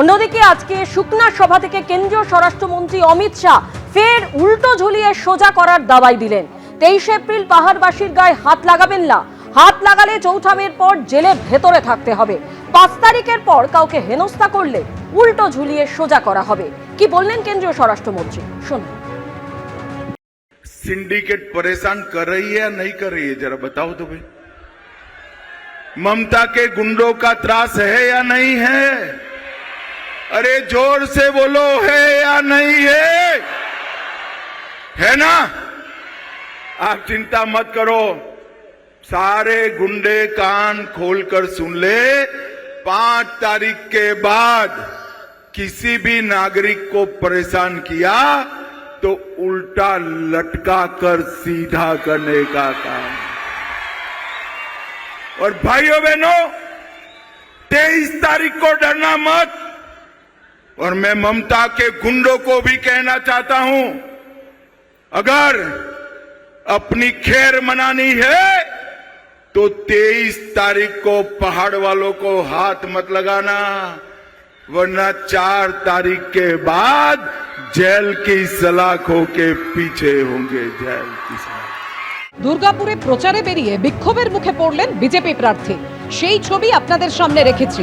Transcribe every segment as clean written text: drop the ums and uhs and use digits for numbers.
অন্যদিকে আজকে শুকনা সভা থেকে কেন্দ্রীয় স্বরাষ্ট্রমন্ত্রী অমিত শাহ ফের উল্টো ঝুলিয়ে সোজা করার দাওয়াই দিলেন। 23 এপ্রিল পাহাড়বাসীর গায়ে হাত লাগাবেন না, হাত লাগালে চৌঠামের পর জেলে ভেতরে থাকতে হবে। 5 তারিখের পর কাউকে হেনস্থা করলে উল্টো ঝুলিয়ে সোজা করা হবে। কি বললেন কেন্দ্রীয় স্বরাষ্ট্রমন্ত্রী, শুনুন। सिंडिकेट परेशान कर रही है या नहीं कर रही है, जरा बताओ तो भाई। ममता के गुंडों का त्रास है या नहीं है? अरे जोर से बोलो, है या नहीं है ना? आप चिंता मत करो, सारे गुंडे कान खोलकर सुन ले। 5 तारीख के बाद किसी भी नागरिक को परेशान किया तो उल्टा लटका कर सीधा करने का काम। और भाइयों बहनों, 23 तारीख को डरना मत। और मैं ममता के गुंडों को भी कहना चाहता हूं, अगर अपनी खैर मनानी है तो 23 तारीख को पहाड़ वालों को हाथ मत लगाना, वरना 4 तारीख के बाद जेल की सलाखों के पीछे होंगे। जेल की सलाख। দুর্গাপুরে প্রচারে বেরিয়ে বিক্ষোভের মুখে পড়লেন বিজেপি প্রার্থী। সেই ছবি আপনাদের সামনে রেখেছি।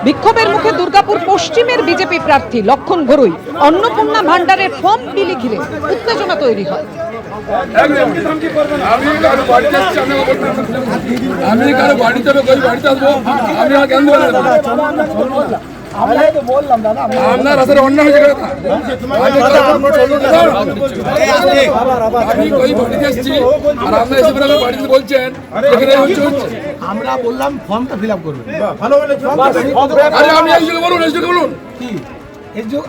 বিক্ষোভের মুখে দুর্গাপুর পশ্চিমের বিজেপি প্রার্থী লক্ষণ ঘরুই। অন্নপূর্ণা ভান্ডারের ফর্ম বিলি ঘিরে উত্তেজনা তৈরি হয়। আমি কারো বাড়িতে আসবো, আমি কেন আপনার আসলে অন্য হয়েছে আমি ওই বাড়িতে এসেছি আর আপনার এসে বাড়িতে বলছেন আমরা বললাম ফর্মটা ফিল আপ করবেন। আমি এসডিও বলুন, এসডিও বলুন কি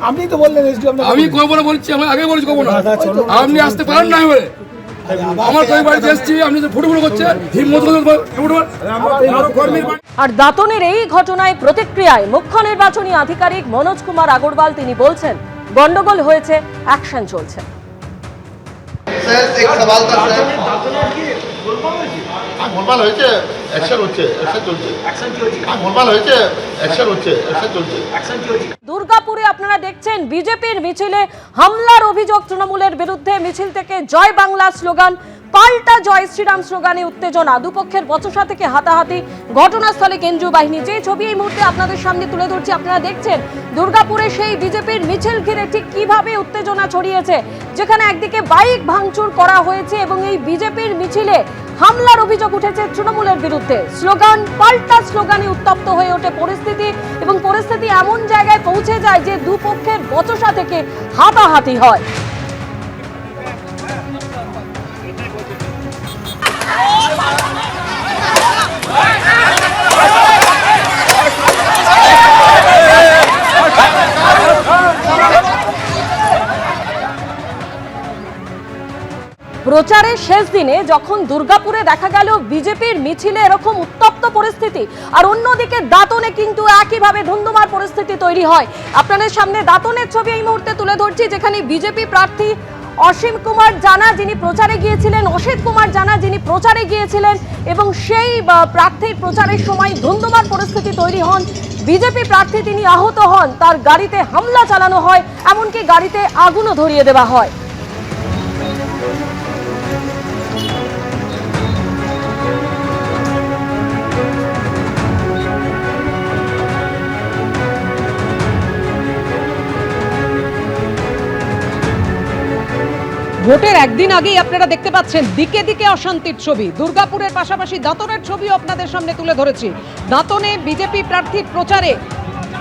আপনি তো বললেন এসডিও। আমি কব না বলছি, আমি আগে বলেছি কব না, আপনি আসতে পারেন না বলে আমার কই বাড়িতে এসেছি, আপনি তো ফুটবল করছেন হিম্মত আর দাতনের এই ঘটনায় প্রতিক্রিয়ায় মুখ্য নির্বাচনী আধিকারিক মনোজ কুমার আগরওয়াল তিনি বলছেন, গন্ডগোল হয়েছে, অ্যাকশন চলছে। স্যার এক সওয়াল था স্যার, গোলমাল হয়েছে, অ্যাকশন হচ্ছে, অ্যাকশন চলছে, গোলমাল হয়েছে, অ্যাকশন হচ্ছে, অ্যাকশন চলছে। দুর্গাপুরে আপনারা দেখছেন বিজেপির মিছিলে হামলার অভিযোগ তৃণমূলের বিরুদ্ধে। মিছিল থেকে জয় বাংলা স্লোগান, পাল্টা জয় শ্রীরাম স্লোগানে উত্তেজনা, দুপক্ষের বচসা থেকে হাতাহাতি, ঘটনাস্থলে কেন্দ্রীয় বাহিনী। যে ছবি এই মুহূর্তে আপনাদের সামনে তুলে ধরছি, আপনারা দেখছেন দুর্গাপুরে সেই বিজেপির মিছিল ঘিরে ঠিক কিভাবে উত্তেজনা ছড়িয়েছে, যেখানে একদিকে বাইক ভাঙচুর করা হয়েছে এবং এই বিজেপির মিছিলে হামলার অভিযোগ উঠেছে তৃণমূলের বিরুদ্ধে। স্লোগান, পাল্টা স্লোগানে উত্তপ্ত হয়ে ওঠে পরিস্থিতি এবং পরিস্থিতি এমন জায়গায় পৌঁছে যায় যে দুপক্ষের বচসা থেকে হাতাহাতি হয়। প্রচারের শেষ দিনে যখন দুর্গাপুরে দেখা গেল বিজেপির মিছিলে এরকম উত্তপ্ত পরিস্থিতি, আর অন্যদিকে দাতনে কিন্তু একইভাবে ধুন্ধুমার পরিস্থিতি তৈরি হয়। আপনাদের সামনে দাতনের ছবি এই মুহূর্তে তুলে ধরছি, যেখানে বিজেপি প্রার্থী অসীম কুমার জানা যিনি প্রচারে গিয়েছিলেন, অসিত কুমার জানা যিনি প্রচারে গিয়েছিলেন, এবং সেই প্রার্থীর প্রচারের সময় ধুন্ধুমার পরিস্থিতি তৈরি হন। বিজেপি প্রার্থী তিনি আহত হন, তার গাড়িতে হামলা চালানো হয়, এমনকি গাড়িতে আগুনও ধরিয়ে দেওয়া হয়। ভোটের একদিন আগেই আপনারা দেখতে পাচ্ছেন দিকে দিকে অশান্তির ছবি। দুর্গাপুরের পাশাপাশি দাঁতনের ছবিও আপনাদের সামনে তুলে ধরেছি। দাঁতনে বিজেপি প্রার্থীর প্রচারে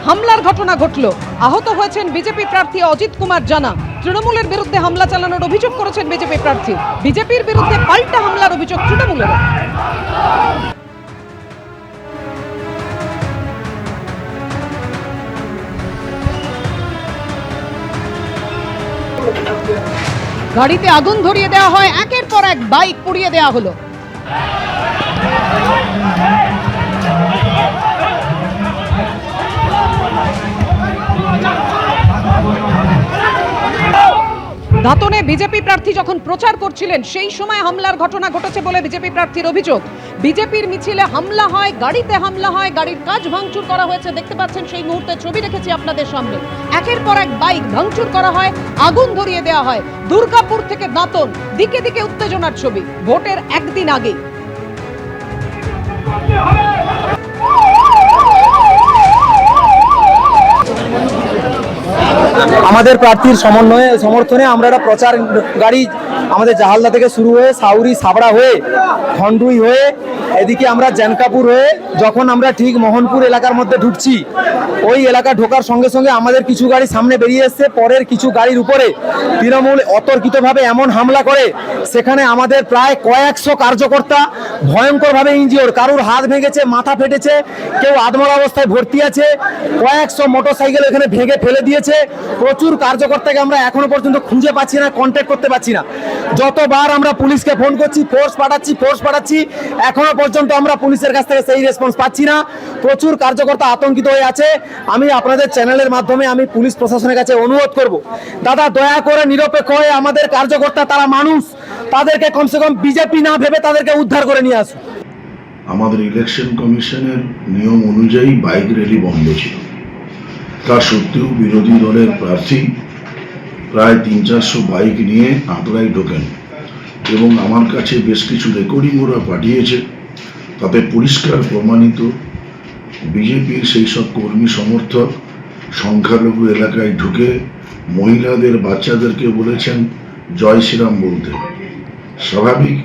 হামলার ঘটনা ঘটল, আহত হয়েছেন বিজেপি প্রার্থী অজিত কুমার জানা। তৃণমূলের বিরুদ্ধে হামলা চালানোর অভিযোগ করেছেন বিজেপি প্রার্থী। বিজেপির বিরুদ্ধে পাল্টা হামলার অভিযোগ তৃণমূলের। গাড়িতে আগুন ধরিয়ে দেওয়া হয়, একের পর এক বাইক পুড়িয়ে দেওয়া হলো। দাঁতনে বিজেপি প্রার্থী যখন প্রচার করছিলেন সেই সময় হামলার ঘটনা ঘটেছে বলে বিজেপি প্রার্থীর অভিযোগ। বিজেপির মিছিলে হামলা হয়, গাড়িতে হামলা হয়, গাড়ির কাচ ভাঙচুর করা হয়েছে। দেখতে পাচ্ছেন সেই মুহূর্তে ছবি রেখেছি আপনাদের সামনে। একের পর এক বাইক ভাঙচুর করা হয়, আগুন ধরিয়ে দেওয়া হয়। দুর্গাপুর থেকে দাঁতন, দিকে দিকে উত্তেজনার ছবি ভোটের একদিন আগে। আমাদের প্রার্থীর সমর্থনে আমরা একটা প্রচার গাড়ি আমাদের জাহালদা থেকে শুরু হয়ে সাউরি সাবড়া হয়ে খন্ডুই হয়ে এদিকে আমরা জানকাপুর হয়ে যখন আমরা ঠিক মোহনপুর এলাকার মধ্যে ঢুকছি, ওই এলাকা ঢোকার সঙ্গে সঙ্গে আমাদের কিছু গাড়ি সামনে বেরিয়ে এসছে। পরের কিছু গাড়ির উপরে তৃণমূল অতর্কিতভাবে এমন হামলা করে সেখানে আমাদের প্রায় কয়েকশো কার্যকর্তা ভয়ঙ্করভাবে ইনজিওর, কারুর হাত ভেঙেছে, মাথা ফেটেছে, কেউ আধমরা অবস্থায় ভর্তি আছে, কয়েকশো মোটরসাইকেল এখানে ভেঙে ফেলে দিয়েছে। প্রচুর কার্যকর্তাকে আমরা এখনো পর্যন্ত খুঁজে পাচ্ছি না, কন্ট্যাক্ট করতে পারছি না। যতবার আমরা পুলিশকে ফোন করছি, ফোর্স পাঠাচ্ছি, এখনো পর্যন্ত আমরা পুলিশের কাছ থেকে সেই রেসপন্স পাচ্ছি না। প্রচুর কার্যকর্তা আতঙ্কিত হয়ে আছে। আমি আপনাদের চ্যানেলের মাধ্যমে আমি পুলিশ প্রশাসনের কাছে অনুরোধ করব, দাদা দয়া করে নিরপেক্ষ হয়ে আমাদের কার্যকর্তা, তারা মানুষ, তাদেরকে কমসে কম বিজেপি না ভেবে তাদেরকে উদ্ধার করে নিয়ে আসুন। আমাদের ইলেকশন কমিশনের নিয়ম অনুযায়ী বাইক র্যালি বন্ধ ছিল। তা সত্ত্বেও বিরোধী দলের প্রার্থী প্রায় 300-400 বাইক নিয়ে আঁতরায় ঢোকেন এবং আমার কাছে বেশ কিছু রেকর্ডিং ওরা পাঠিয়েছে। তাতে পরিষ্কার প্রমাণিত বিজেপির সেই সব কর্মী সমর্থক সংখ্যালঘু এলাকায় ঢুকে মহিলাদের, বাচ্চাদেরকে বলেছেন জয় শ্রীরাম বলতে। স্বাভাবিক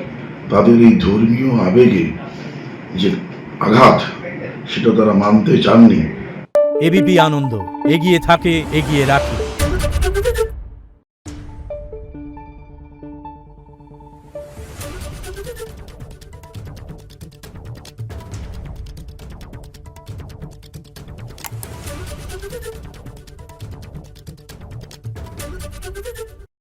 তাদের এই ধর্মীয় আবেগে যে আঘাত, সেটা তারা মানতে চাননি। এবিপি আনন্দ, এগিয়ে থাকে, এগিয়ে রাখে।